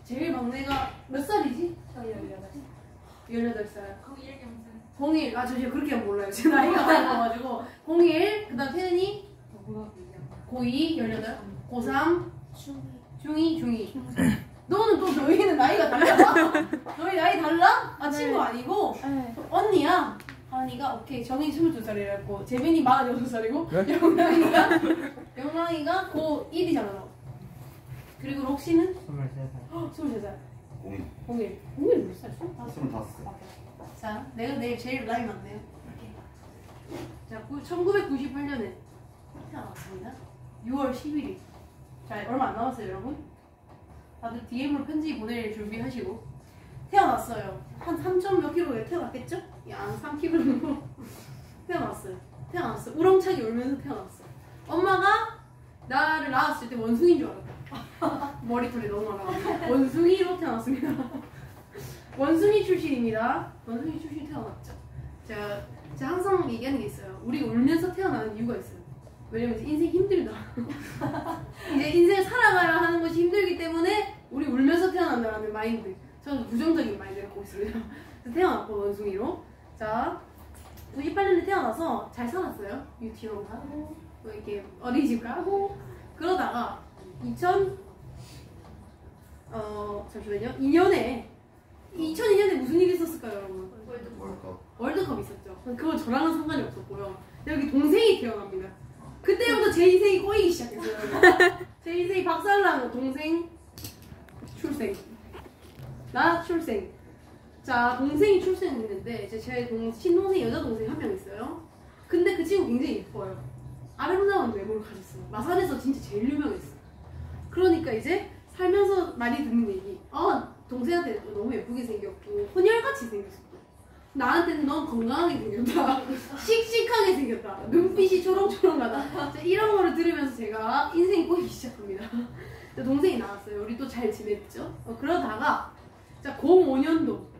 제일 막내가 몇 살이지? 저 18살. 18살. 01경생. 01. 아, 저 그렇게 몰라요. 제 나이가 많이 나가지고. 01. 그 다음 태은이 고2, 18. 고3, 중2. 너는 또 너희는 나이가 달라? 너희 나이 달라? 아, 친구 아니고? 네. 언니야. 하은이가 오케이. 정이 22살이랬고, 재빈이 46살이고, 네? 영랑이가 고1이잖아, 너. 그리고 록시는? 23살. 23살. 01. 01. 01 몇 살? 25. 자, 내가 내일 제일 나이 많네요. 이렇게. 자, 1998년에 태어났습니다. 6월 11일. 자, 얼마 안 남았어요, 여러분. 다들 DM으로 편지 보낼 준비하시고. 태어났어요. 한 3점 몇 킬로에 태어났겠죠? 한 3kg 태어났어요. 우렁차게 울면서 태어났어요. 엄마가 나를 낳았을 때 원숭이인 줄 알았다. 머리털이 너무 많아가지고. 원숭이로 태어났습니다. 원숭이 출신입니다. 원숭이 출신 태어났죠. 제가 항상 얘기하는 게 있어요. 우리가 울면서 태어나는 이유가 있어요. 왜냐면 이제 인생이 힘들다. 이제 인생을 살아가야 하는 것이 힘들기 때문에 우리 울면서 태어난다는 마인드. 저는 부정적인 마인드를 갖고 있습니다. 그래서 태어났고 원숭이로. 자, 98년에 태어나서 잘 살았어요. 유치원 가고 뭐 이렇게 어린이집 가고 그러다가 잠시만요. 2002년에 무슨 일이 있었을까요, 여러분? 월드컵 있었죠. 그건 저랑은 상관이 없었고요. 여기 동생이 태어납니다. 그때부터 제 인생이 꼬이기 시작했어요. 제 인생이 박살나고 동생 출생. 나 출생. 자, 동생이 출생했는데 이제 제 친동생 여자 동생 한 명 있어요. 근데 그 친구 굉장히 예뻐요. 아름다운 외모를 가졌어요. 마산에서 진짜 제일 유명했어요. 그러니까 이제 살면서 많이 듣는 얘기. 동생한테 너무 예쁘게 생겼고 혼혈같이 생겼어. 나한테는 넌 건강하게 생겼다. 씩씩하게 생겼다. 눈빛이 초롱초롱하다. 이런 거를 들으면서 제가 인생이 꼬이기 시작합니다. 동생이 나왔어요. 우리 또 잘 지냈죠? 그러다가 자 05년도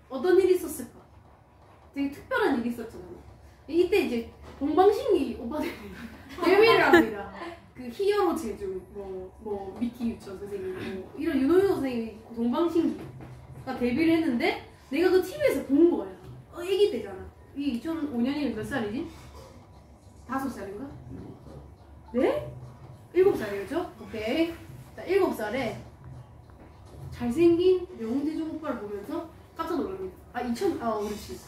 어떤 일이 있었을까? 되게 특별한 일이 있었잖아요. 이때 이제 동방신기 오빠들이 데뷔를 합니다. 그 히어로 제주, 미키 유천 선생님, 이런 윤호윤 선생님이 동방신기가 데뷔를 했는데 내가 그 TV에서 본 거야. 애기 때잖아. 이 2005년이면 몇 살이지? 5살인가? 네? 7살이었죠? 오케이. 자, 7살에 잘생긴 명대중 오빠를 보면서 깜짝 놀랍니다. 그렇지.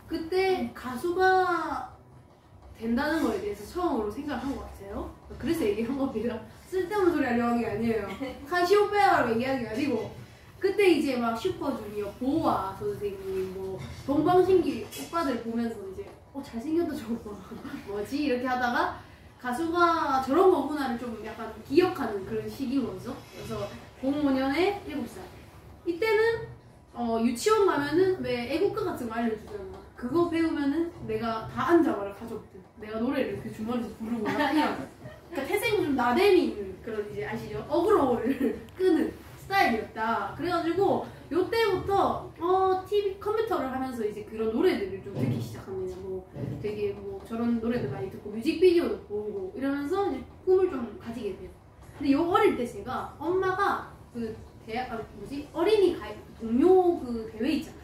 그때 가수가 된다는 거에 대해서 처음으로 생각을 한 것 같아요. 그래서 얘기한 겁니다. 쓸데없는 소리 하려고 하는 게 아니에요. 카시오페아라고 얘기하는 게 아니고 그때 이제 막 슈퍼주니어, 보아 선생님, 동방신기 오빠들 보면서 이제 잘생겼다 저 오빠 뭐지? 이렇게 하다가 가수가 저런 거구나를 좀 약간 기억하는 그런 시기인 거죠. 그래서 05년에 7살. 이때는 유치원 가면은 왜 애국가 같은 거 알려주잖아. 그거 배우면은 내가 다 앉아봐라 가족들. 내가 노래를 그 중간에서 부르고 그러니까 태생 좀 나대미는 그런 이제 아시죠? 어그로를 끄는 스타일이었다. 그래가지고 요때부터 TV 컴퓨터를 하면서 이제 그런 노래들을 좀 듣기 시작합니다. 되게 저런 노래들 많이 듣고 뮤직비디오도 보고 이러면서 이제 꿈을 좀 가지게 돼요. 근데 요 어릴 때 제가 엄마가 그 어린이 동요 그 대회 있잖아요.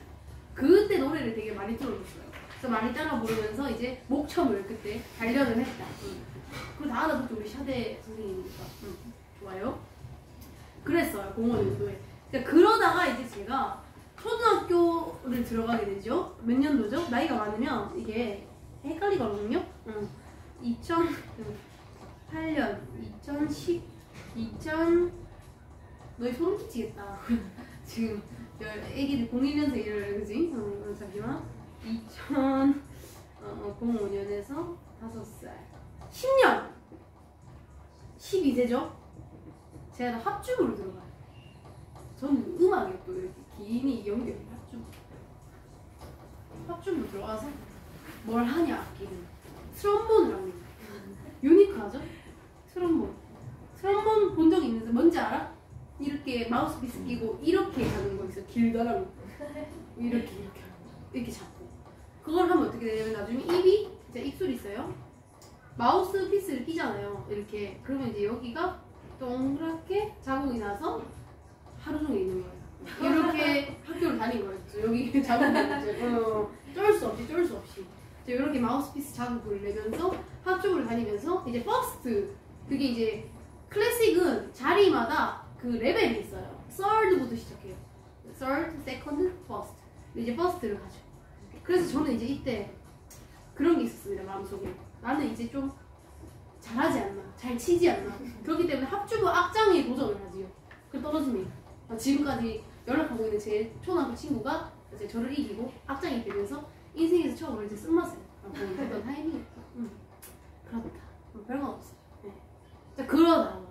그때 노래를 되게 많이 들어줬어요. 그래서 많이 따라 부르면서 이제 목첨을 그때 단련을 했다. 그리고 다 알아듣죠. 우리 샤데 선생님이니까. 좋아요. 그랬어요. 05년도에. 그러다가 이제 제가 초등학교를 들어가게 되죠. 몇 년도죠? 나이가 많으면 이게 헷갈리거든요. 2008년, 2000 너희 소름 끼치겠다. 지금 애기들 01년생 이래요, 그지? 잠시만. 2005년에서 5살. 10년! 12세죠? 제가 합주부로 들어가요. 저는 음악에 또 이렇게 기인이 연결이 합주부로 들어가서 뭘 하냐, 악기는. 트럼본을 합니다. 유니크하죠? 트럼본 본 적 있는데 뭔지 알아? 이렇게 마우스피스 끼고 이렇게 가는 거 있어요. 길다라고. 이렇게 잡고. 그걸 하면 어떻게 되냐면 나중에 입이 진짜 입술이 있어요. 마우스피스를 끼잖아요. 이렇게. 그러면 이제 여기가 동그랗게 자국이 나서 표정이 있는 거예요. 이렇게 학교를 다닌 거였죠. 여기 자극을 쩔 수 없이 이렇게 마우스피스 자극을 내면서 학교를 다니면서 이제 퍼스트 그게 이제 클래식은 자리마다 그 레벨이 있어요. third부터 시작해요. third, second, first. 이제 first를 가죠. 그래서 저는 이제 이때 그런 게 있었습니다. 마음속에 나는 이제 좀 잘하지 않나, 잘 치지 않나. 그렇기 때문에 합주부 악장에 도전을 하지요. 그 떨어집니다. 지금까지 연락하고 있는 제 초등학교 친구가 이제 저를 이기고 악장이 되면서 인생에서 처음으로 이제 쓴맛을 보는 타이밍이 그렇다. 별거 없어요. 네. 자, 그러다가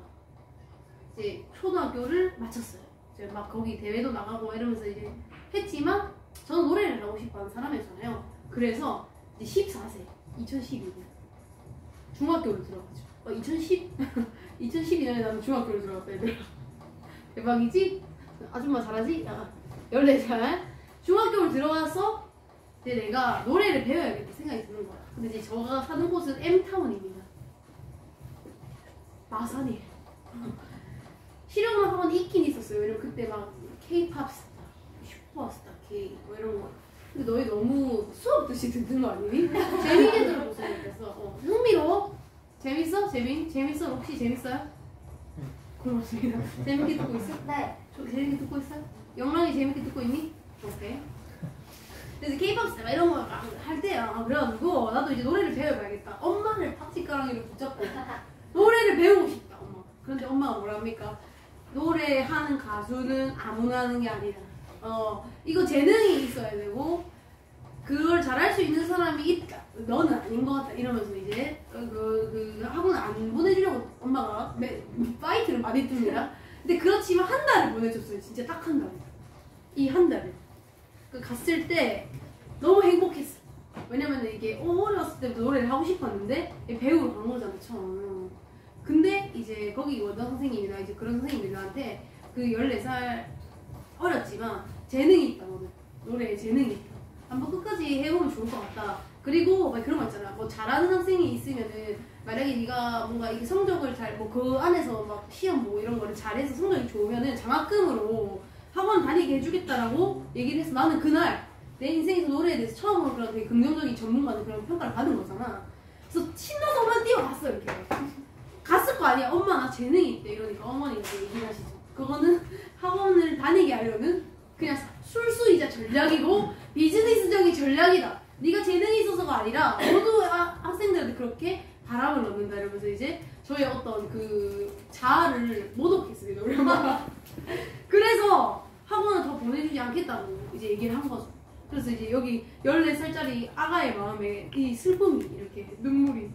이제 초등학교를 마쳤어요. 이제 막 거기 대회도 나가고 이러면서 이제 했지만 저는 노래를 하고 싶어하는 사람이었잖아요. 그래서 이제 14세, 2012년 중학교를 들어가죠. 2012년에 나는 중학교를 들어갔다 얘들아. 대박이지? 아줌마 잘하지? 14살 중학교를 들어가서 이제 내가 노래를 배워야겠다 생각이 드는 거야. 근데 이제 제가 사는 곳은 M타운입니다. 마산이에요. 실용음악 학원이 있긴 있었어요. 왜냐면 그때 막 K-팝 스타, 슈퍼스타 K 뭐 이런 거. 근데 너희 너무 수업 듣시 듣는 거 아니니? 재밌게 들어보세요. 그래서 흥미로워? 재밌어? 재밌어? 혹시 재밌어요? 고맙습니다. 재밌게 듣고 있어? 네. 재밌게 듣고 있어요? 영랑이 재밌게 듣고 있니? 오케이. 그래서 K-팝 스타 이런 거 할 때야. 그래가지고 나도 이제 노래를 배워봐야겠다. 엄마를 팍치가랑이를 붙잡고 노래를 배우고 싶다. 엄마. 그런데 엄마가 뭐랍니까? 노래하는 가수는 아무나 하는 게 아니다. 이거 재능이 있어야 되고 그걸 잘할 수 있는 사람이 있다. 너는 아닌 것 같다. 이러면서 이제 그 학원 안 보내주려고 엄마가 파이트를 많이 듭니다. 근데 그렇지만 한 달을 보내줬어요. 진짜 딱 한 달. 이 한 달을. 갔을 때 너무 행복했어. 왜냐면 이게 어렸을 때부터 노래를 하고 싶었는데 배우러 간 거잖아 처음. 근데 이제 거기 원장 선생님이나 이제 그런 선생님들이 나한테 그 14살 어렸지만 재능이 있다 너는. 노래에 재능이 있다. 한번 끝까지 해보면 좋을 것 같다. 그리고 막 그런 거 있잖아. 뭐 잘하는 학생이 있으면은 만약에 네가 뭔가 이게 성적을 잘 뭐 그 안에서 막 시험 뭐 이런 거를 잘해서 성적이 좋으면은 장학금으로 학원 다니게 해주겠다라고 얘기를 해서 나는 그날 내 인생에서 노래에 대해서 처음으로 그런 되게 긍정적인 전문가들 그런 평가를 받은 거잖아. 그래서 신나서 엄마 뛰어갔어 이렇게. 갔을 거 아니야. 엄마 나 재능이 있대 이러니까 어머니가 얘기를 하시죠. 그거는 학원을 다니게 하려는 그냥 술수이자 전략이고 비즈니스적인 전략이다. 네가 재능이 있어서가 아니라 모두 학생들한테 그렇게 바람을 넣는다 이러면서 이제 저의 어떤 그 자아를 모독했습니다 우리 엄마가. 그래서 학원을 더 보내주지 않겠다고 이제 얘기를 한 거죠. 그래서 이제 여기 14살짜리 아가의 마음에 이 슬픔이 이렇게 눈물이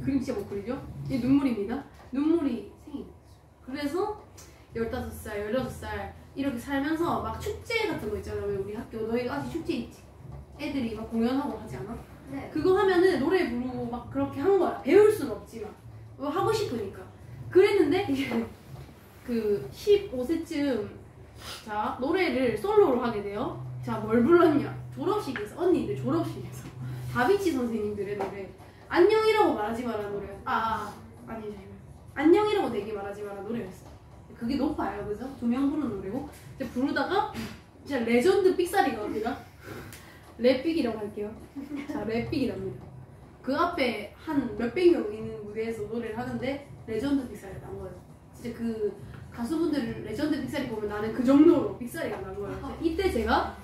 그림체 못 그리죠? 이 눈물입니다. 눈물이 생긴 거죠. 그래서 15살, 16살 이렇게 살면서 막 축제 같은 거 있잖아. 왜 우리 학교 너희 아직 축제 있지? 애들이 막 공연하고 하지 않아? 네. 그거 하면은 노래 부르고 막 그렇게 한 거야. 배울 수는 없지만 뭐 하고 싶으니까. 그랬는데 이제 그 15세쯤 자 노래를 솔로로 하게 돼요. 자 뭘 불렀냐? 졸업식에서 언니들 졸업식에서 다비치 선생님들의 노래 안녕이라고 말하지 마라 노래. 아니 안녕이라고 내게 말하지 마라 노래였어. 그게 높아요, 그죠? 두 명 부르는 노래고 이제 부르다가 진짜 레전드 삑사리가 옵니다. 랩빅이라고 할게요. 자 랩빅이랍니다. 그 앞에 한 몇백 명 있는 무대에서 노래를 하는데 레전드 삑사리가 난 거예요. 진짜 그 가수분들 레전드 삑사리 보면 나는 그 정도로 삑사리가 난 거예요. 이때 제가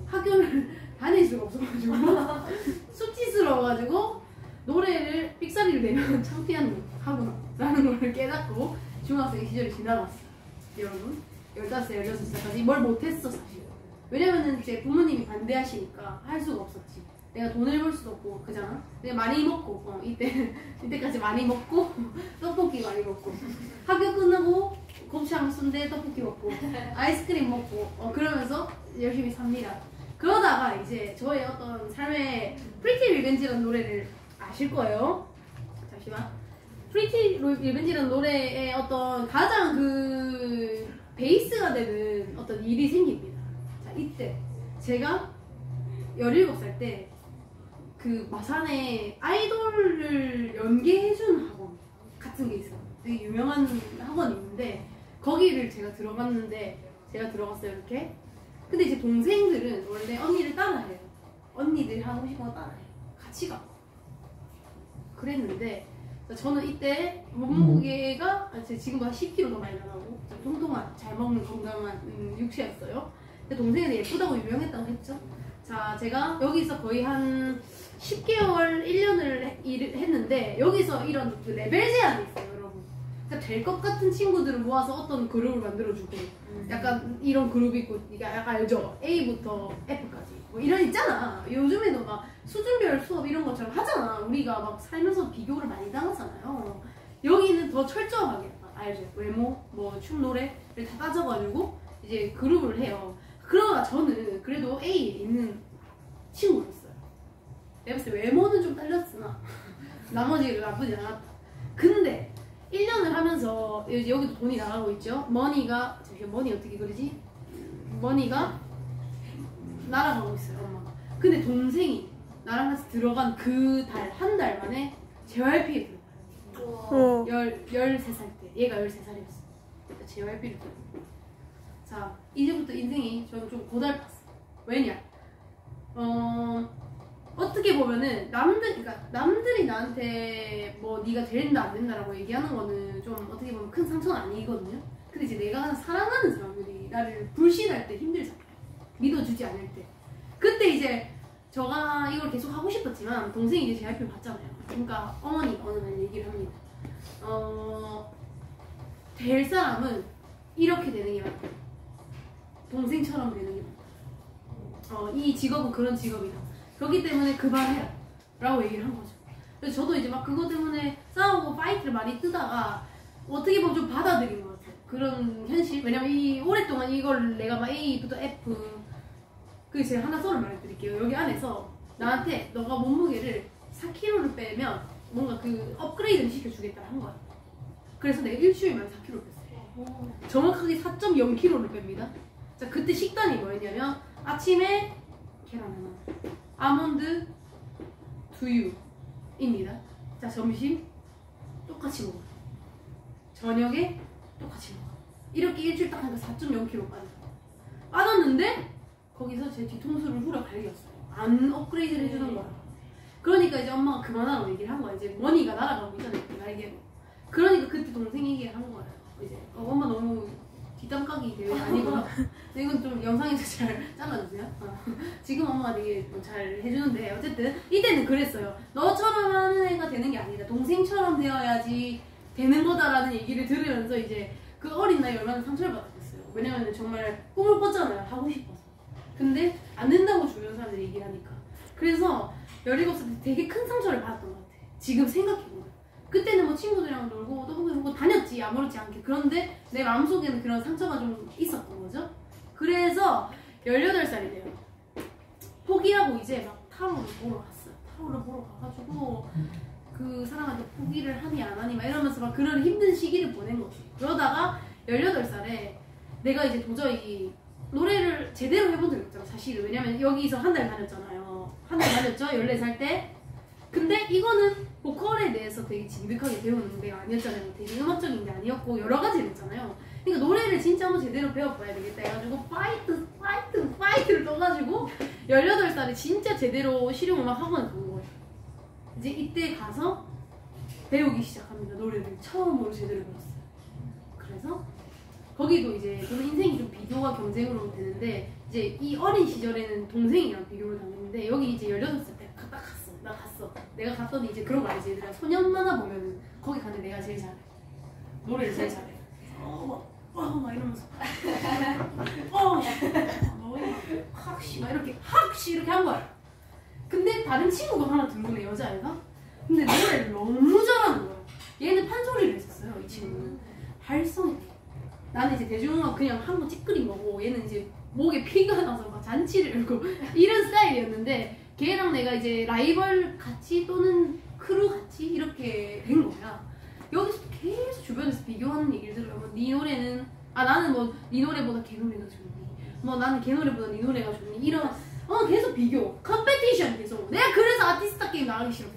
학교를 다닐 수가 없어가지고 수치스러워가지고 노래를 삑사리를 내면 창피한 하구나 라는 걸 깨닫고 중학생 시절이 지나갔어요. 여러분 15살, 16살까지 뭘 못했어 사실. 왜냐면은 제 부모님이 반대하시니까 할 수가 없었지. 내가 돈을 벌 수도 없고 그잖아. 내가 많이 먹고 이때까지 많이 먹고 떡볶이 많이 먹고 학교 끝나고 곱창 순대 떡볶이 먹고 아이스크림 먹고 그러면서 열심히 삽니다. 그러다가 이제 저의 어떤 삶의 프리티 리벤지라는 노래를 아실 거예요. 잠시만. 프리티 리벤지라는 노래의 어떤 가장 그 베이스가 되는 어떤 일이 생깁니다. 자 이때 제가 17살 때 그 마산에 아이돌을 연계해주는 학원 같은 게 있어요. 되게 유명한 학원이 있는데 거기를 제가 들어갔어요 이렇게. 근데 이제 동생들은 원래 언니를 따라해요. 언니들 하고 싶은 거 따라해요. 같이 가고. 그랬는데 저는 이때 몸무게가 지금보다 10kg 더 많이 나가고 통통한 잘 먹는 건강한 육체였어요. 근데 동생이 예쁘다고 유명했다고 했죠. 자, 제가 여기서 거의 한 10개월, 1년을 일을 했는데 여기서 이런 그 레벨 제한이 있어요, 여러분. 그러니까 될 것 같은 친구들을 모아서 어떤 그룹을 만들어주고 약간 이런 그룹이 있고, 약간 알죠? A부터 F까지 뭐 이런 있잖아. 요즘에도 막 수준별 수업 이런 것처럼 하잖아. 우리가 막 살면서 비교를 많이 당하잖아요. 여기는 더 철저하게 알죠? 외모, 뭐 춤, 노래를 다 따져가지고 이제 그룹을 해요. 그러나 저는 그래도 A에 있는 친구였어요. 내가 봤을 때 외모는 좀 딸렸으나 나머지는 나쁘지 않았다. 근데 1년을 하면서 여기도 돈이 나가고 있죠. 머니가 어떻게 그러지? 머니가 날아가고 있어요, 엄마가. 근데 동생이 나랑 같이 들어간 그 달, 한 달 만에 JYP에 들어가요. 13살 때. 얘가 13살이었어. JYP를 들어가요. 자, 이제부터 인생이 저는 좀 고달팠어. 왜냐? 어떻게 보면은 남들이 나한테 뭐 네가 된다 안 된다라고 얘기하는 거는 좀 어떻게 보면 큰 상처는 아니거든요. 근데 이제 내가 사랑하는 사람들이 나를 불신할 때 힘들잖아요. 믿어주지 않을 때. 그때 이제 제가 이걸 계속 하고 싶었지만 동생이 이제 JYP를 봤잖아요. 그러니까 어머니가 어느 날 얘기를 합니다. 될 사람은 이렇게 되는 게 맞다. 동생처럼 되는 게 맞다. 이 직업은 그런 직업이다. 그렇기 때문에 그만해라 라고 얘기를 한 거죠. 그래서 저도 이제 막 그것 때문에 싸우고 파이트를 많이 뜨다가 어떻게 보면 좀 받아들인 것 같아요. 그런 현실. 왜냐면 오랫동안 이걸 내가 막 A부터 F, 그 제가 하나 썰을 말해드릴게요. 여기 안에서 나한테 너가 몸무게를 4kg를 빼면 뭔가 그 업그레이드를 시켜주겠다 한 거야. 그래서 내가 일주일 만에 4kg를 뺐어요. 정확하게 4.0kg를 뺍니다. 자, 그때 식단이 뭐였냐면 아침에 계란 하나, 아몬드, 두유입니다. 자, 점심 똑같이 먹어요. 저녁에 똑같이 먹어요. 이렇게 일주일 딱 하니까 4.0kg 빠졌는데 거기서 제 뒤통수를 후려 갈겼어요. 안 업그레이드를 해주는 거야. 그러니까 이제 엄마가 그만하라고 얘기를 한 거야. 이제 머니가 날아가고 있잖아요, 날개로. 그러니까 그때 동생이 얘기를 한 거예요. 이제 엄마 너무 뒷담까기 대회 아니구나. 이건 좀 영상에서 잘 잘라주세요. 지금 엄마가 되게 잘 해주는데 어쨌든 이때는 그랬어요. 너처럼 하는 애가 되는 게 아니다. 동생처럼 되어야지 되는 거다라는 얘기를 들으면서 이제 그 어린 나이에 얼마나 상처를 받았겠어요. 왜냐면 정말 꿈을 꿨잖아요. 하고 싶어서. 근데 안 된다고 주변 사람들이 얘기를 하니까. 그래서 17살 때 되게 큰 상처를 받았던 것 같아. 지금 생각해보면. 그때는 뭐 친구들이랑 놀고 떠보고 다녔지, 아무렇지 않게. 그런데 내 마음속에는 그런 상처가 좀 있었던 거죠. 그래서 18살이 돼요. 포기하고 이제 막 타로를 보러 갔어요. 타로를 보러 가가지고 그 사람한테 포기를 하니 안 하니 막 이러면서 막 그런 힘든 시기를 보낸 거지. 그러다가 18살에 내가 이제 도저히 노래를 제대로 해본 적이 없잖아, 사실은. 왜냐면 여기서 한 달 다녔잖아요. 한 달 다녔죠, 14살 때. 근데 이거는 보컬에 대해서 되게 진득하게 배우는 데가 아니었잖아요. 되게 음악적인 게 아니었고 여러 가지를 했잖아요. 그러니까 노래를 진짜 한번 제대로 배워봐야 되겠다 해가지고 파이트를 떠가지고 18살에 진짜 제대로 실용음악 학원을 간 거예요. 이제 이때 가서 배우기 시작합니다. 노래를 처음으로 제대로 배웠어요. 그래서 거기도 이제 저는 인생이 좀 비교와 경쟁으로 되는데 이제 이 어린 시절에는 동생이랑 비교를 당했는데 여기 이제 18살 때 딱 갔어. 나 갔어. 내가 갔더니 이제 그런 거 알지? 얘들아 소년 만화 보면은 거기 가는데 내가 제일 잘해. 노래를 제일 잘해. 막 이러면서 학시 막 이렇게 학시 이렇게 한 거야. 근데 다른 친구가 하나 들어오네, 여자애가. 근데 노래를 너무 잘하는 거야. 얘는 판소리를 했었어요. 이 친구는 발성이. 나는 이제 대중음악 그냥 한 거 찌끄린 거고 얘는 이제 목에 피가 나서 막 잔치를 열고 이런 스타일이었는데 걔랑 내가 이제 라이벌 같이 또는 크루 같이 이렇게 된 거야. 여기서 계속 주변에서 비교하는 얘기를 들어요. 뭐, 네 노래는 나는 뭐 네 노래보다 걔 노래가 좋니, 뭐 나는 걔 노래보다 네 노래가 좋니, 이런 계속 비교, 컴페티션 계속. 내가 그래서 아티스트 게임 나가기 싫었어.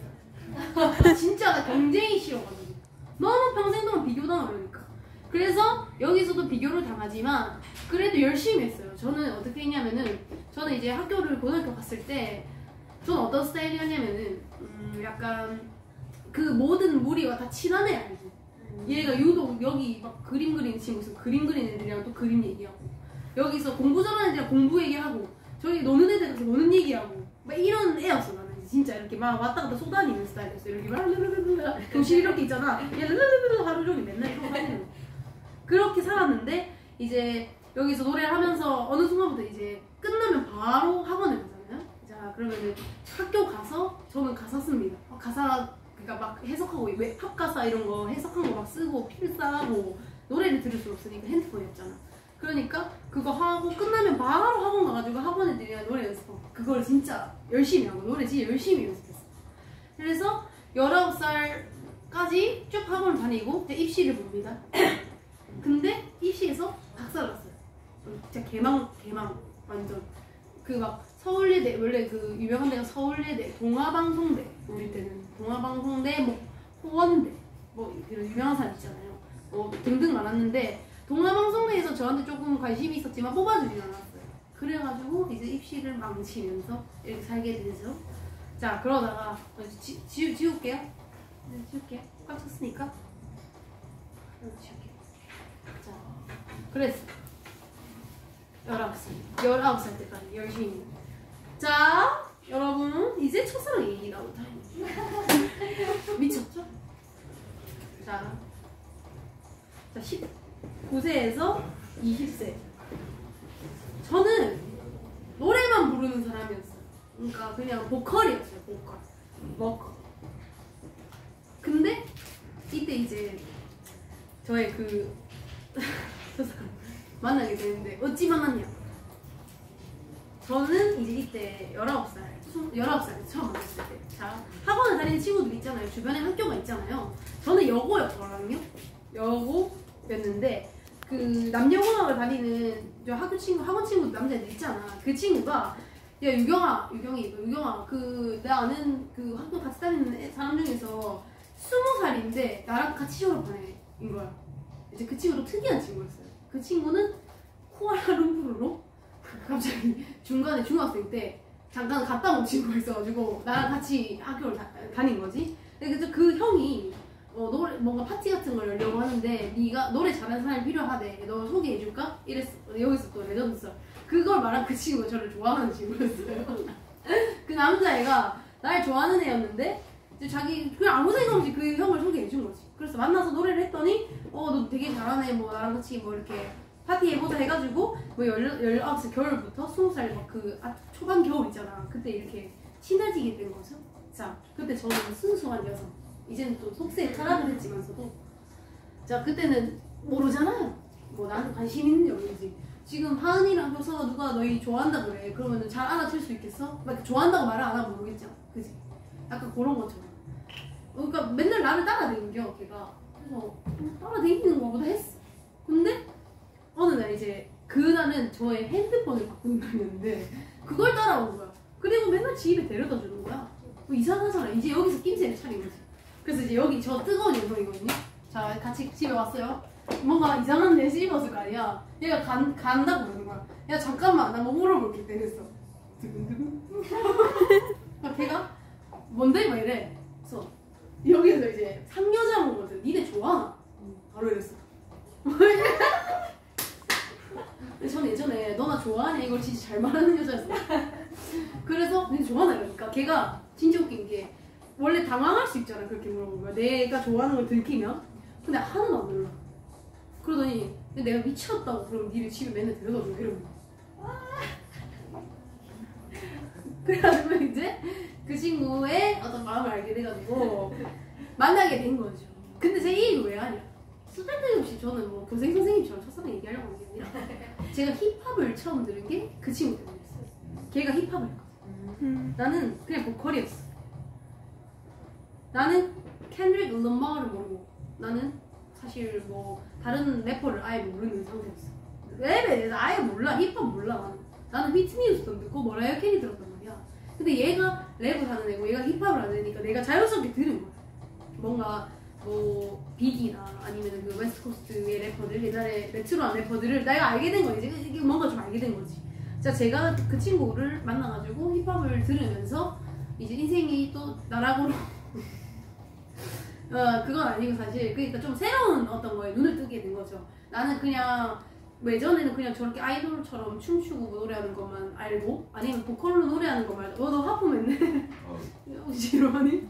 진짜 나 경쟁이 싫어가지고 너무 평생 동안 비교당하려니까. 그래서 여기서도 비교를 당하지만 그래도 열심히 했어요. 저는 어떻게 했냐면은 저는 이제 학교를 고등학교 갔을 때 저는 어떤 스타일이었냐면은 약간 그 모든 무리가 다 친한 애 알지? 얘가 유독 여기 막 그림 그리는 친구 있으면 그림 그리는 애들이랑 또 그림 얘기하고 여기서 공부 잘하는 애들이랑 공부 얘기하고 저기 노는 애들 가서 노는 얘기하고 막 이런 애였어. 나는 진짜 이렇게 막 왔다 갔다 쏘다니는 스타일이었어. 이렇게 막 교실 이렇게 있잖아. 얘 하루 종일 맨날 이러고 다니는 거. 그렇게 살았는데 이제 여기서 노래를 하면서 어느 순간부터 이제 끝나면 바로 학원에 가잖아요. 자 그러면은 학교 가서 저는 가사 씁니다. 가사 그러니까 막 해석하고 팝 가사 이런 거 해석한 거 막 쓰고 필사하고 노래를 들을 수 없으니까 핸드폰이었잖아. 그러니까 그거 하고 끝나면 바로 학원 가가지고 학원 애들이랑 노래 연습하고 그걸 진짜 열심히 하고 노래 진짜 열심히 연습했어. 그래서 19살까지 쭉 학원을 다니고 이제 입시를 봅니다. 근데 입시에서 박살을 났어요. 진짜 개망 완전 그 막 서울예대 원래 그 유명한 데가 서울예대, 동아방송대 우리 때는 동아방송대 뭐 호원대 뭐 이런 유명한 사람 있잖아요. 뭐 등등 많았는데 동아방송대에서 저한테 조금 관심이 있었지만 뽑아주진 않았어요. 그래가지고 이제 입시를 망치면서 이렇게 살게 되죠. 자 그러다가 지울게요. 네, 지울게요. 꽉 찼으니까 지울게요. 자 그랬어. 19살 때까지 열심히. 자 여러분 이제 첫사랑 얘기 나오다. 미쳤죠? 자 19세에서 20세 저는 노래만 부르는 사람이었어요. 그러니까 그냥 보컬이었어요. 보컬 근데 이때 이제 저의 그 첫사랑 만나게 되는데 어찌 만났냐. 저는 이제 이때 19살 처음 만났을 때 자 학원을 다니는 친구들 있잖아요. 주변에 학교가 있잖아요. 저는 여고였거든요. 여고였는데 그 남녀공학을 다니는 저 학원 친구 남자애들 있잖아. 그 친구가 야 유경이 그 내가 아는 그 학교 같이 다니는 사람 중에서 20살인데 나랑 같이 졸업한 애인 거야. 이제 그 친구도 특이한 친구였어요. 그 친구는 쿠알라룸푸르로 갑자기 중간에 중학생 때 잠깐 갔다 온 친구가 있어가지고 나랑 같이 학교를 다닌 거지. 그래서 그 형이 노래 뭔가 파티 같은 걸 열려고 하는데 네가 노래 잘하는 사람이 필요하대. 너 소개해줄까? 이랬어. 여기서 또 레전드 썰. 그걸 말한 그 친구가 저를 좋아하는 친구였어요. 그 남자애가 날 좋아하는 애였는데 이제 자기 그냥 아무 생각 없이 그 형을 소개해준 거지. 그래서 만나서 노래를 했더니 너 되게 잘하네 뭐 나랑 같이 뭐 이렇게 파티 해보자 해가지고 뭐 19살 겨울부터 20살 막 그 초반 겨울 있잖아. 그때 이렇게 친해지게 된 거죠. 자 그때 저는 순수한 여성 이제는 또 속세에 탈락을 했지만서도 자 그때는 모르잖아요. 뭐 나한테 관심 있는 여인지 지금 하은이랑 껴서 누가 너희 좋아한다 그래 그러면은 잘 알아챌 수 있겠어? 막 좋아한다고 말을 안 하면 모르겠죠. 그지? 약간 그런 것처럼 그러니까 맨날 나를 따라다니겨 걔가. 그래서 따라다니는 거보다 했어. 근데 어느 날 이제 그날은 저의 핸드폰을 바꾸는 날이었는데 그걸 따라온 거야. 그리고 맨날 집에 데려다 주는 거야. 뭐 이상하잖아. 이제 여기서 낌새를 차린 거지. 그래서 이제 여기 저 뜨거운 영상이거든요. 자 같이 집에 왔어요. 뭔가 이상한 데 씹었을 거 아니야. 얘가 간다고 그러는 거야. 야 잠깐만 나 뭐 물어볼게 이랬어. 걔가 뭔데? 막 이래. 그래서 여기서 이제 상여자 온 거지. 니네 좋아하나? 바로 이랬어. 근데 저는 예전에 너나 좋아하냐 이걸 진짜 잘 말하는 여자였어. 그래서 니네 좋아하나 이러니까 걔가 진짜 웃긴 게 원래 당황할 수 있잖아. 그렇게 물어보면 내가 좋아하는 걸 들키면. 근데 하나도 안 놀라. 그러더니 내가 미쳤다고 그럼 니네 집에 맨날 데려다 줘 이러는 거야. 그래가지고 이제 그 친구의 어떤 마음을 알게 돼가지고 만나게 된 거죠. 근데 제 이 얘기를 왜 하냐? 쓸데없이 저는 뭐 교생 선생님처럼 첫사랑 얘기하려고 하는 게 아니라 제가 힙합을 처음 들은 게 그 친구 때문이었어요. 걔가 힙합을 했거든. 나는 그냥 보컬이었어. 나는 켄드릭 러마를 모르고 나는 사실 뭐 다른 래퍼를 아예 모르는 상태였어. 랩에 대해서 아예 몰라. 힙합 몰라. 나는 휘트니 휴스턴 듣고 머라이어 캐리 들었단 말이야. 근데 얘가 랩을 하는 애고 얘가 힙합을 하는 애니까 내가 자연스럽게 들은 거야. 뭔가 뭐 빅이나 아니면 그 웨스트코스트의 래퍼들 옛날에 레트로한 래퍼들을 내가 알게 된 거지. 이게 뭔가 좀 알게 된 거지. 자 제가 그 친구를 만나가지고 힙합을 들으면서 이제 인생이 또 나락으로 그건 아니고 사실 그러니까 좀 새로운 어떤 거에 눈을 뜨게 된 거죠. 나는 그냥 예전에는 그냥 저렇게 아이돌처럼 춤추고 노래하는 것만 알고 아니면 보컬로 노래하는 것만 알고 너 하품했네. 지루하니?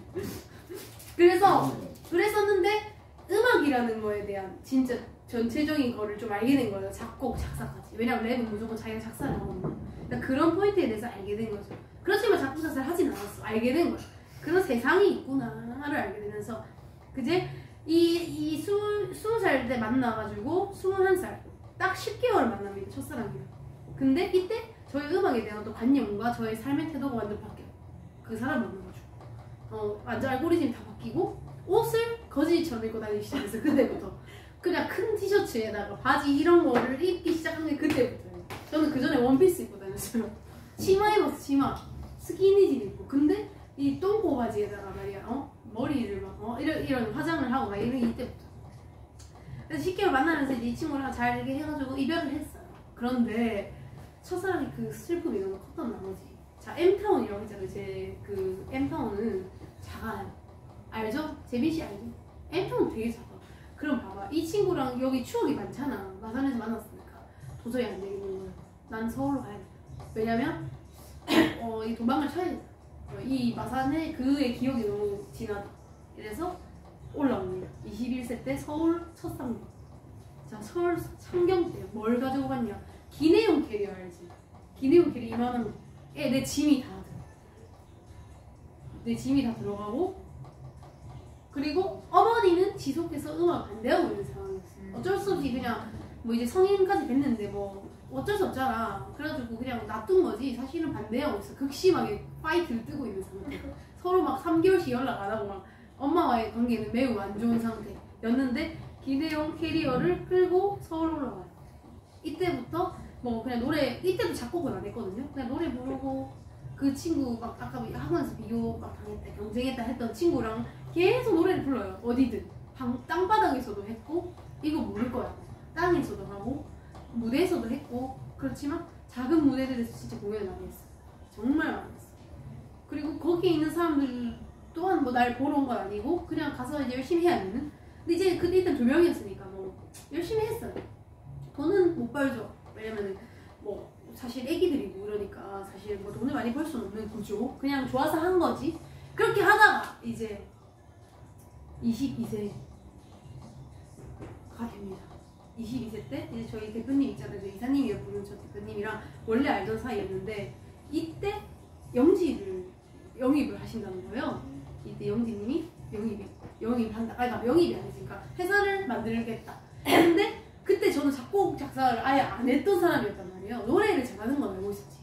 그래서 그랬었는데 음악이라는 거에 대한 진짜 전체적인 거를 좀 알게 된 거예요. 작곡, 작사까지. 왜냐면 랩은 무조건 자기가 작사를 하거든요. 그러니까 그런 포인트에 대해서 알게 된 거죠. 그렇지만 작곡, 작사를 하진 않았어. 알게 된 거야. 그런 세상이 있구나를 알게 되면서 그제 이 20살 때 만나가지고 21살 딱 10개월 만납니다. 첫사랑이랑. 근데 이때 저희 음악에 대한 어떤 관념과 저의 삶의 태도가 완전 바뀌어요. 그 사람 만나가지고 완전 알고리즘이 다 바뀌고 옷을 거지처럼 입고 다니기 시작했어요. 그때부터 그냥 큰 티셔츠에다가 바지 이런 거를 입기 시작한 게 그때부터예요. 저는 그 전에 원피스 입고 다녔어요. 치마 입었어. 치마 스키니진 입고. 근데 이 똥꼬 바지에다가 말이야 머리를 막 이런 화장을 하고 막 이런 이때부터. 그래서 10개월 만나면서 이제 이 친구랑 잘 이렇게 해가지고 이별을 했어요. 그런데 첫사랑이 그 슬픔이 너무 컸던 나머지 자 M타운이라고 했잖아요. 제 그 M타운은 작아요. 알죠? 재민씨 알죠? M타운 되게 작아. 그럼 봐봐 이 친구랑 여기 추억이 많잖아. 마산에서 만났으니까 도저히 안 되겠는 거예요. 난 서울로 가야겠다. 왜냐면 이 도망을 쳐야 돼. 이 마산에 그의 기억이 너무 진하다. 이래서 올라옵니다. 21세 때 서울 첫 상봉. 자 서울 상경 때 뭘 가지고 갔냐? 기내용 캐리어 알지? 기내용 캐리어 이만한 거에 내 짐이 다 들어. 내 짐이 다 들어가고 그리고 어머니는 지속해서 음악 반대하고 있는 상황이었어요. 어쩔 수 없이 그냥 뭐 이제 성인까지 됐는데 뭐 어쩔 수 없잖아. 그래가지고 그냥 놔둔 거지. 사실은 반대하고 있어. 극심하게 파이트를 뜨고 있는 상태. 서로 막 3개월씩 연락 안 하고 막 엄마와의 관계는 매우 안 좋은 상태였는데 기내용 캐리어를 끌고 서울 올라와요. 이때부터 뭐 그냥 노래 이때도 작곡은 안 했거든요. 그냥 노래 부르고 그 친구 막 아까 학원에서 비교 막 당했다 경쟁했다 했던 친구랑 계속 노래를 불러요. 어디든 땅바닥에서도 했고 이거 모를 거야. 땅에서도 하고 무대에서도 했고 그렇지만 작은 무대들에서 진짜 공연을 많이 했어. 정말 많이 했어. 그리고 거기에 있는 사람들 또한 뭐 날 보러 온 건 아니고 그냥 가서 이제 열심히 해야 되는. 근데 이제 그때 일단 2명이었으니까 뭐 열심히 했어요. 돈은 못 벌죠. 왜냐면은 뭐 사실 애기들이고 이러니까 사실 뭐 돈을 많이 벌 수는 없는 구조. 그냥 좋아서 한 거지. 그렇게 하다가 이제 22세가 됩니다. 22세 때 이제 저희 대표님 있잖아요. 저 이사님이 부른 저 대표님이랑 원래 알던 사이였는데 이때 영입을 하신다는 거예요. 이때 영지님이 영입한다. 그러니까 영입이 아니니까 회사를 만들겠다. 근데 그때 저는 작곡 작사를 아예 안 했던 사람이었단 말이에요. 노래를 잘하는 건 알고 있었지.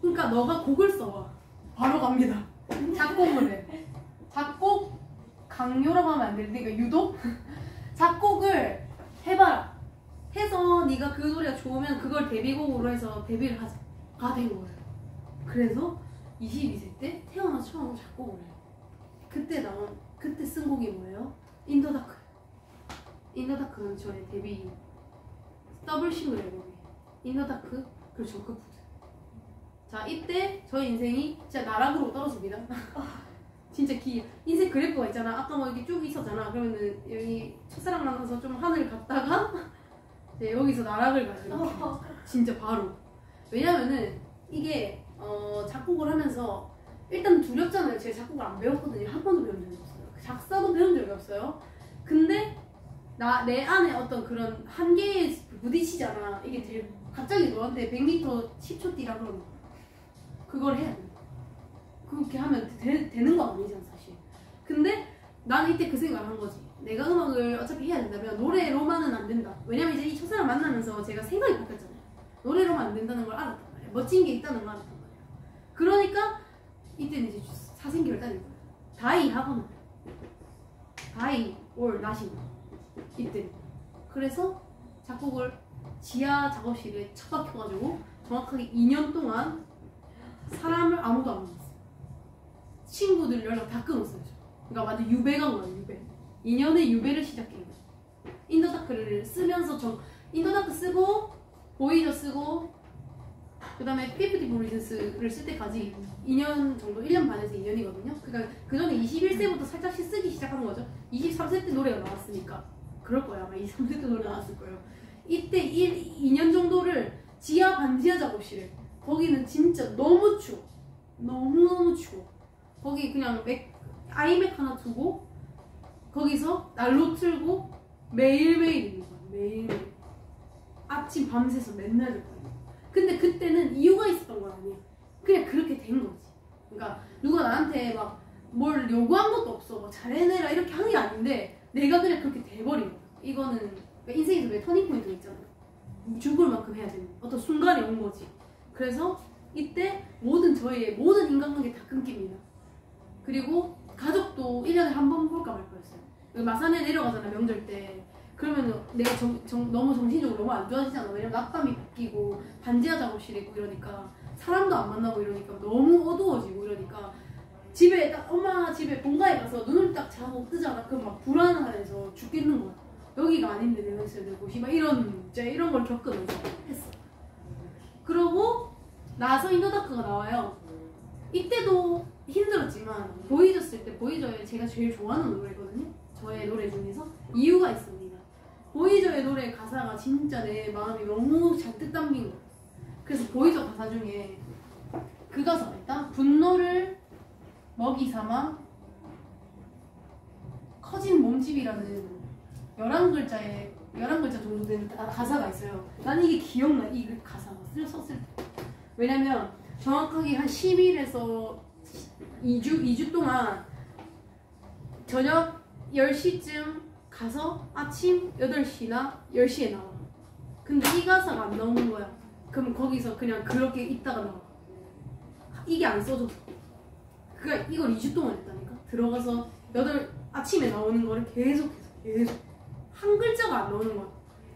그러니까 너가 곡을 써봐. 바로 갑니다. 작곡을 해. 작곡 강요라고 하면 안 되는데 그러니까 유독 작곡을 해봐라. 해서 네가 그 노래가 좋으면 그걸 데뷔곡으로 해서 데뷔를 하자가 된 거예요. 그래서 22세 때 태어나서 처음으로 작곡을 해요. 그때 쓴 곡이 뭐예요? 인더다크. 인더다크는 저의 데뷔 더블 싱글 앨범이에요. 인더다크 그리고 저크푸드. 자 이때 저희 인생이 진짜 나락으로 떨어집니다. 진짜 인생 그래프가 있잖아. 아까 뭐 이렇게 쭉 있었잖아. 그러면은 여기 첫사랑 만나서 좀 하늘 갔다가 네, 여기서 나락을 가요. 진짜 바로. 왜냐면은 이게 작곡을 하면서 일단 두렵잖아요. 제가 작곡을 안 배웠거든요. 한 번도 배운 적이 없어요. 작사도 배운 적이 없어요. 근데 내 안에 어떤 그런 한계에 부딪히잖아. 이게 되게 갑자기 너한테 100m 10초 뛰라 그러면 그걸 해야 돼. 그렇게 하면 되는 건 아니잖아 사실. 근데 나는 이때 그 생각을 한 거지. 내가 음악을 어차피 해야 된다면 노래로만은 안 된다. 왜냐면 이제 이 첫사람 만나면서 제가 생각이 바뀌었잖아요. 노래로만 안 된다는 걸 알았단 말이야. 멋진 게 있다는 걸 알았단 말이야. 그러니까 이때는 이제 사생결단인 거야. 다이 하거나 다이 or not인 거야. 이때. 그래서 작곡을 지하 작업실에 처박혀가지고 정확하게 2년 동안 사람을 아무도 안 만났어요. 친구들 연락 다 끊었어요. 그러니까 완전 유배간 거예요. 유배. 2년의 유배를 시작해요. 인더다크를 쓰면서 인더다크 쓰고 보이저 쓰고 그 다음에 피프티 보리즌스를 쓸 때까지 2년 정도, 1년 반에서 2년이거든요. 그러니까 그 전에 21세부터 살짝씩 쓰기 시작한 거죠. 23세 때 노래가 나왔으니까. 그럴 거야. 아마 23세 때 노래 나왔을 거예요. 이때 2년 정도를 지하 반지하 작업실에, 거기는 진짜 너무 추워. 너무너무 추워. 거기 그냥 아이맥 하나 두고 거기서 난로 틀고 매일매일 있는 거야. 매일매일. 아침 밤새서 맨날 될 거야. 근데 그때는 이유가 있었던 건 아니야. 그냥 그렇게 된 거지. 그러니까 누가 나한테 막 뭘 요구한 것도 없어. 막 잘해내라 이렇게 한 게 아닌데 내가 그냥 그렇게 돼버린 거야. 이거는 그러니까 인생에서 왜 터닝포인트가 있잖아요. 죽을 만큼 해야 되는 어떤 순간이 온 거지. 그래서 이때 저희의 모든 인간관계 다 끊깁니다. 그리고 가족도 1년에 한 번 볼까 말 거였어요. 마산에 내려가잖아, 명절 때. 그러면 내가 너무 정신적으로 너무 안 좋아지잖아. 왜냐면 낮밤이 바뀌고 반지하 작업실에 있고 이러니까 사람도 안 만나고 이러니까 너무 어두워지고 이러니까 집에 딱 엄마 집에 본가에 가서 눈을 딱 자고 뜨잖아. 그럼 막 불안해서 죽겠는 거야. 여기가 아닌데 내가 있어야 될 곳이 막 이런 걸 겪으면서 했어. 그러고 나서 인더다크가 나와요. 이때도 힘들었지만 보이저 쓸 때 보이저에 제가 제일 좋아하는 노래거든요. 저의 노래 중에서 이유가 있습니다. 보이저의 노래 가사가 진짜 내 마음이 너무 잔뜩 담긴 거예요. 그래서 보이저 가사 중에 그 가사가 있다. 분노를 먹이 삼아 커진 몸집이라는 11글자 정도 되는 가사가 있어요. 나는 이게 기억나. 이 가사가 썼을 때. 왜냐면 정확하게 한 10일에서 2주 동안 저녁 10시쯤 가서 아침 8시나 10시에 나와. 근데 이 가사가 안 나오는 거야. 그럼 거기서 그냥 그렇게 있다가 나와. 이게 안 써졌어. 그니까 이걸 2주 동안 했다니까. 들어가서 아침에 나오는 거를 계속 한 글자가 안 나오는 거야.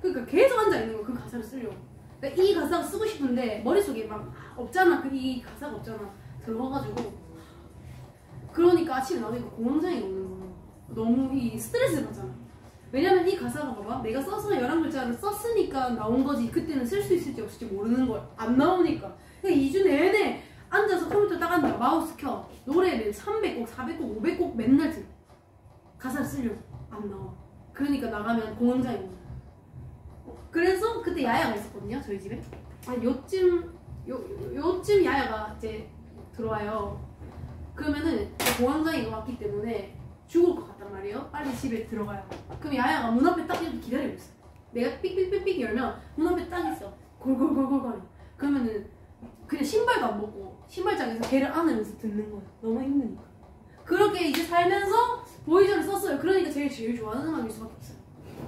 그러니까 계속 앉아있는 거야. 그 가사를 쓰려고. 그러니까 이 가사가 쓰고 싶은데 머릿속에 막 없잖아. 이 가사가 없잖아. 들어가가지고 그러니까 아침에 나오니까 공황장애 오는 거야. 너무 이 스트레스 받잖아. 왜냐면 이 가사가 봐봐. 내가 써서 11글자를 썼으니까 나온 거지. 그때는 쓸 수 있을지 없을지 모르는 거야. 안 나오니까. 그러니까 2주 내내 앉아서 컴퓨터 딱 앉아. 마우스 켜. 노래를 300곡, 400곡, 500곡 맨날 들어. 가사를 쓰려고. 안 나와. 그러니까 나가면 공황장애 오는 거야. 그래서 그때 야야가 있었거든요. 저희 집에. 요쯤 야야가 이제 들어와요. 그러면은 공황장애가 왔기 때문에 죽을 것 같단 말이에요. 빨리 집에 들어가요. 그럼 야야가 문 앞에 딱 이렇게 기다리고 있어. 내가 삑삑삑삑 열면 문 앞에 딱 있어. 골골골골. 그러면은 그냥 신발도 안 벗고 신발장에서 걔를 안으면서 듣는 거야. 너무 힘드니까. 그렇게 이제 살면서 보이저를 썼어요. 그러니까 제일 좋아하는 음악일 수밖에 없어요.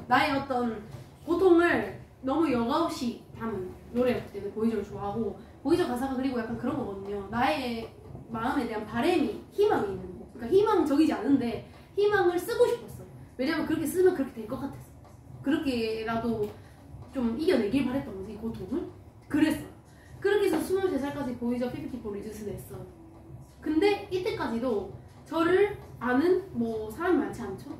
나의 어떤 고통을 너무 여과없이 담은 노래였기 때문에 보이저를 좋아하고, 보이저 가사가 그리고 약간 그런 거거든요. 나의 마음에 대한 바람이, 희망이 있는 거. 그러니까 희망적이지 않은데 희망을 쓰고 싶었어. 왜냐면 그렇게 쓰면 그렇게 될 것 같았어. 그렇게라도 좀 이겨내길 바랬던 거지, 고통을. 그랬어. 그렇게 해서 23살까지 보이저 피프티 보리즈스를 했어. 근데 이때까지도 저를 아는 사람이 많지 않죠?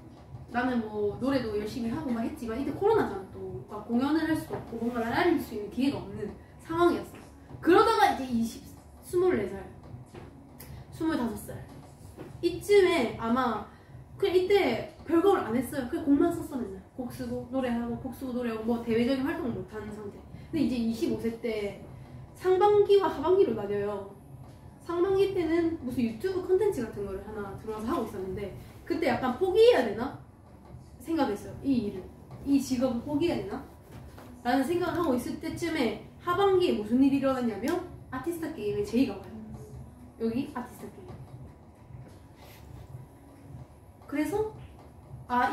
나는 노래도 열심히 하고 막 했지만 이때 코로나잖아. 또 막 공연을 할 수도 없고 뭔가를 알릴 수 있는 기회가 없는 상황이었어. 그러다가 이제 24살 25살 이쯤에 아마 그냥 이때 별걸 안 했어요. 그냥 곡만 썼어. 맨날 곡 쓰고 노래하고 곡 쓰고 노래하고 대외적인 활동을 못하는 상태. 근데 이제 25세 때 상반기와 하반기로 나뉘어요. 상반기 때는 무슨 유튜브 컨텐츠 같은 거를 하나 들어와서 하고 있었는데 그때 약간 포기해야 되나? 생각했어요. 이 직업을 포기해야 되나? 라는 생각을 하고 있을 때쯤에 하반기에 무슨 일이 일어났냐면 아티스트 게임에 제의가 와요. 여기 아티스트 게임. 그래서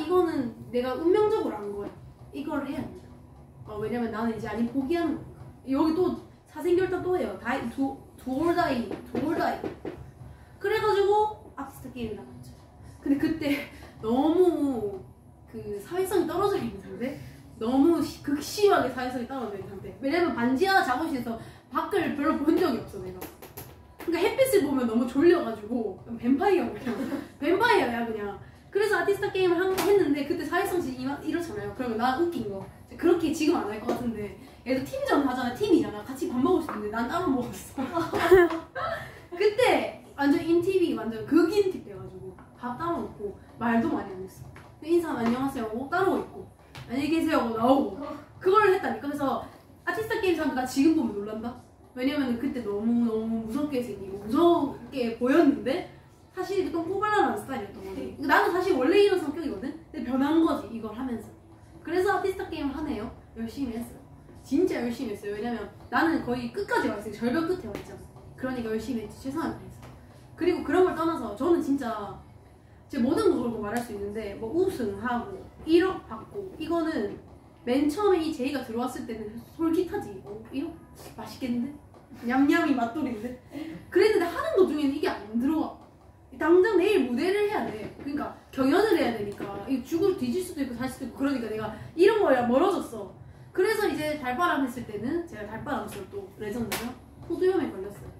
이거는 내가 운명적으로 안 거야. 이걸 해야 된다. 왜냐면 나는 이제 아니 포기하는 거니까. 여기 또 사생결단 또 해요. do or die. 그래가지고 아티스트 게임에 나갔죠. 근데 그때 너무 그 사회성이 떨어져 있는 상태? 너무 극심하게 사회성이 떨어져 있는 상태. 왜냐면 반지하 작업실에서 밖을 별로 본 적이 없어 내가. 그러니까 햇빛을 보면 너무 졸려가지고 뱀파이어야 그냥. 뱀파이어야 그냥. 그래서 아티스타 게임을 했는데 그때 사회성지 이렇잖아요. 그러면 나 웃긴 거 그렇게 지금 안 할 것 같은데 얘도 팀전 하잖아. 팀이잖아. 같이 밥 먹을 수 있는데 난 따로 먹었어. 그때 완전 인팁이 완전 극인 팁 돼가지고 밥 따로 먹고 말도 많이 안 했어. 인사 안녕하세요 하고 따로 있고 안녕히 계세요 하고 나오고 그걸 했다니까. 그래서 아티스타 게임 사람들 나 지금 보면 놀란다. 왜냐면 그때 너무 무섭게 생기고 무섭게 보였는데 사실 좀 꼬발랄한 스타일이었던 거지. 나는 사실 원래 이런 성격이거든. 근데 변한 거지 이걸 하면서. 그래서 아티스타 게임을 하네요. 열심히 했어요. 진짜 열심히 했어요. 왜냐면 나는 거의 끝까지 와 있어요. 절벽 끝에 와 있잖아. 그러니까 열심히 했지. 최선을 다했어. 그리고 그런 걸 떠나서 저는 진짜 제 모든 걸 걸고 말할 수 있는데 뭐 우승하고 1억 받고 이거는 맨 처음에 이 제이가 들어왔을 때는 솔깃하지. 1억? 맛있겠는데? 냠냠이 맛돌인데? 그랬는데 하는 도중에는 이게 안 들어와. 당장 내일 무대를 해야 돼. 그러니까 경연을 해야 되니까 이거 죽을 뒤질 수도 있고 살 수도 있고 그러니까 내가 이런 거랑 멀어졌어. 그래서 이제 달바람 했을 때는 제가 달바람 했을 또 레전드죠. 포도염에 걸렸어요.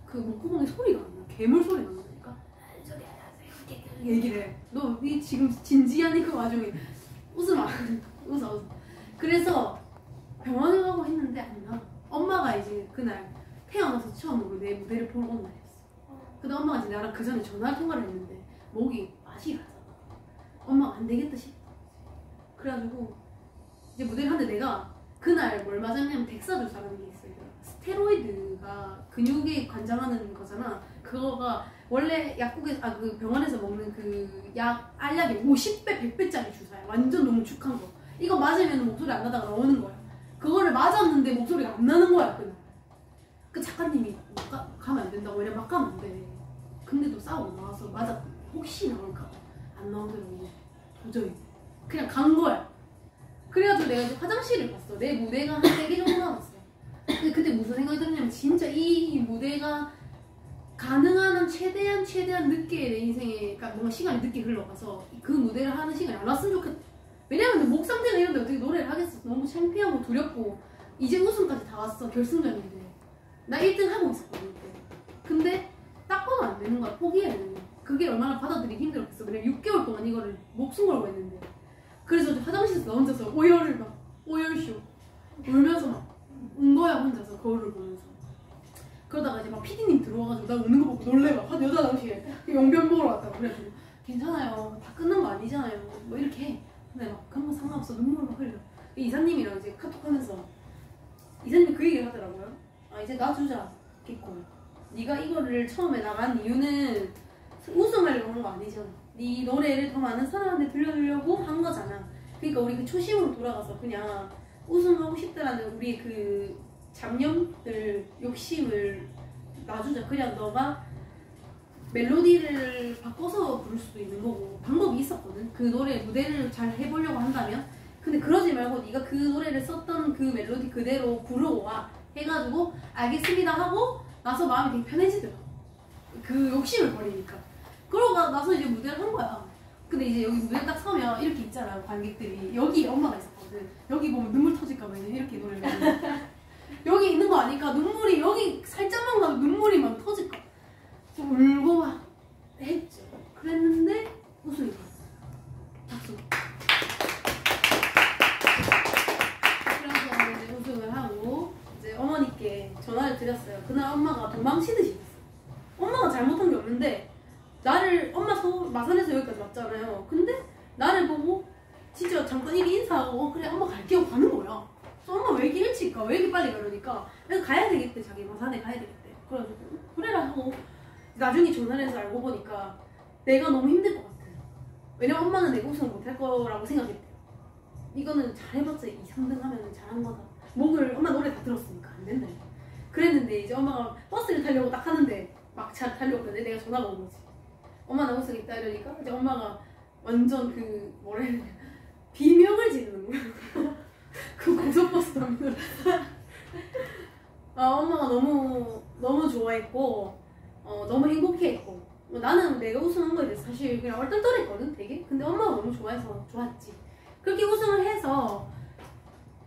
그 목구멍에 소리가 안 나. 괴물 소리가 안 나니까 소리 안 나세요. 얘기를 해. 너 지금 진지한 그 와중에 웃으면 웃어. 그래서 병원에 가고 했는데 안 나. 엄마가 이제 그날 태어나서 처음으로 내 무대를 보러 온 날이었어. 근데 엄마가 이제 나랑 그 전에 전화 통화를 했는데 목이 맛이 가잖아. 엄마가 안 되겠다 싶어. 그래가지고 이제 무대를 하는데 내가 그날 뭘 맞았냐면 덱사주사라는 게 있어요. 스테로이드가 근육에 관장하는 거잖아. 그거가 원래 약국에 그 병원에서 먹는 그 약 알약이 50배 100배짜리 주사야. 완전 농축한 거. 이거 맞으면 목소리 안 나다가 나오는 거야. 그거를 맞았는데 목소리가 안 나는 거야 그날. 그 작가님이 가면 안 된다고. 왜냐면 막 가면 안 돼. 근데도 싸우고 나와서 맞아 혹시 나올까 안 나오더라고. 도저히 그냥 간 거야. 그래가지고 내가 이제 화장실을 갔어. 내 무대가 한 3개 정도 남았어. 근데 그때 무슨 생각이 들었냐면 진짜 이 무대가 가능한 한 최대한 늦게 내 인생에 그러니까 뭔가 시간이 늦게 흘러가서 그 무대를 하는 시간이 안 왔으면 좋겠다. 왜냐면 목 상태가 이런데 어떻게 노래를 하겠어. 너무 창피하고 두렵고 이제 우승까지 다 왔어. 결승전인데 나 1등 하고 있었거든 그때. 근데 딱 보면 안 되는 거야. 포기해야 되는 거야. 그게 얼마나 받아들이기 힘들었겠어. 그냥 6개월 동안 이거를 목숨 걸고 했는데. 그래서 화장실에서 나 혼자서 오열쇼 울면서 막 운 거야. 혼자서 거울을 보면서. 그러다가 이제 막 PD님 들어와가지고 나 우는 거 보고 놀래봐. 한 여자 당시에 영변 보러 왔다고. 그래가지고 괜찮아요. 다 끝난 거 아니잖아요. 뭐 이렇게 해. 근데 막 그런 거 상관없어. 눈물 막 흘려. 이사님이랑 이제 카톡하면서 이사님이 그 얘기를 하더라고요. 아 이제 놔주자. 개콘. 네가 이거를 처음에 나간 이유는 우승하려고 한 거 아니잖아. 네 노래를 더 많은 사람한테 들려주려고 한 거잖아. 그러니까 우리 그 초심으로 돌아가서 그냥 우승하고 싶다라는 우리 그 잡념들, 욕심을 놔주자. 그냥 너가 멜로디를 바꿔서 부를 수도 있는 거고 방법이 있었거든. 그 노래 무대를 잘 해보려고 한다면. 근데 그러지 말고 네가 그 노래를 썼던 그 멜로디 그대로 부르고 와 해가지고 알겠습니다 하고 나서 마음이 되게 편해지더라. 그 욕심을 버리니까. 그러고 나서 이제 무대를 한 거야. 근데 이제 여기 무대 딱 서면 이렇게 있잖아. 관객들이. 여기 엄마가 있었거든. 여기 보면 눈물 터질까봐 이렇게 노래를 하는데 여기 있는 거 아니까 눈물이 여기 살짝만 가도 눈물이 막 터질까. 좀 울고 막 했죠. 그랬는데 우승이 됐어. 박수. 그래서 이제 우승을 하고 이제 어머니께 전화를 드렸어요. 그날 엄마가 도망치듯이 했어. 엄마가 잘못한 게 없는데 나를 엄마 마산에서 여기까지 왔잖아요. 근데 나를 보고 진짜 잠깐 이렇게 인사하고 그래 엄마 갈게요 가는 거야. 그래서 엄마 왜 이렇게 일찍 가? 왜 이렇게 빨리 가려니까 내가 가야 되겠대. 자기 마산에 가야 되겠대. 그래가지고 그래라 하고 나중에 전화를 해서 알고 보니까 내가 너무 힘들 것 같아. 왜냐면 엄마는 내가 우승을 못할 거라고 생각했대. 이거는 잘해봤자 2, 3등 하면 잘한 거다. 엄마 노래 다 들었으니까 안 된다. 그랬는데 이제 엄마가 버스를 타려고 딱 하는데 막차 타려고 했는데 내가 전화가 온 거지. 엄마 나 우승 있다 이러니까 이제 엄마가 완전 그 뭐라 해야 되냐 비명을 지르는 거야. 그 고속버스 타면 엄마가 너무 좋아했고 너무 행복해했고 나는 내가 우승한 거에 대해서 사실 그냥 얼떨떨했거든 되게. 근데 엄마가 너무 좋아해서 좋았지. 그렇게 우승을 해서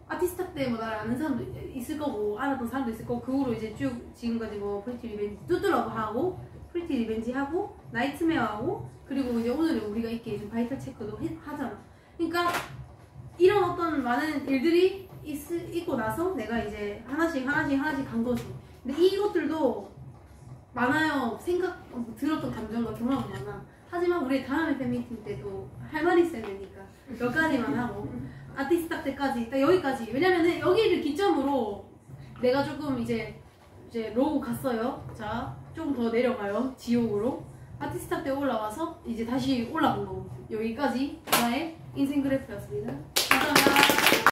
아티스타 때 뭐 나를 아는 사람도 있을 거고 알았던 사람도 있을 거고 그 후로 이제 쭉 지금까지 뭐 프리티 리벤지 뚜뚜라고 하고 프리티 리벤지 하고 나이트메어 하고 그리고 이제 오늘은 우리가 있게 이제 바이탈 체크도 하잖아. 그러니까 이런 어떤 많은 일들이 있고 나서 내가 이제 하나씩 간 거지. 근데 이것들도 많아요. 들었던 감정과 경험은 많아. 하지만 우리 다음에 팬미팅 때도 할 말이 있어야 되니까 몇 가지만 하고 아티스트 때까지 딱 여기까지. 왜냐면은 여기를 기점으로 내가 조금 이제 로우 갔어요. 자, 조금 더 내려가요. 지옥으로. 아티스트 때 올라와서 이제 다시 올라간 거고. 여기까지 나의 인생 그래프였습니다.